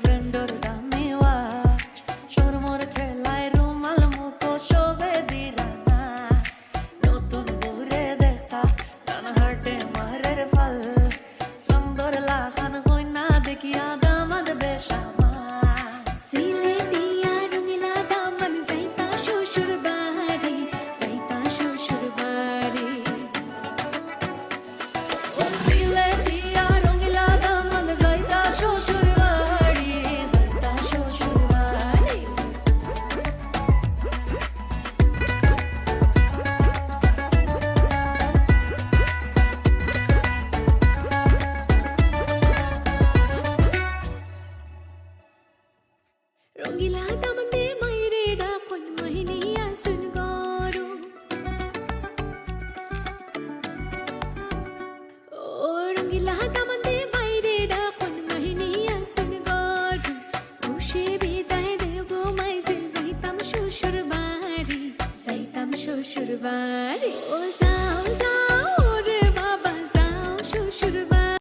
ব্র্যান্ডের দামি ওয়াচ শোরুমের ঠেলায় রুমাল মতো শোভে দিরা নাচ নতুন ঘুরে দেখা ডান হাটে মারের ফল সুন্দর লাখান হই না দেখিয়া দামাদ বেশামা সিলেটিয়া রঙিলা দামন যাইতা শ্বশুর বাড়ি যাইতা শ্বশুর বাড়ি সিলেটিয়া রঙিলা দামন যাইতা শ্বশুর বাড়ি যাইতা শ্বশুর বাড়ি রঙিলা দামন দে মাইরে ডাকন মাহিনিয়া সুন গরু ও রঙিলা দামন দে মাইরে ডাকন মাহিনিয়া সুন গরু খুশি বিদায় দে গো মাইজে যাইতাম শ্বশুর বাড়ি ও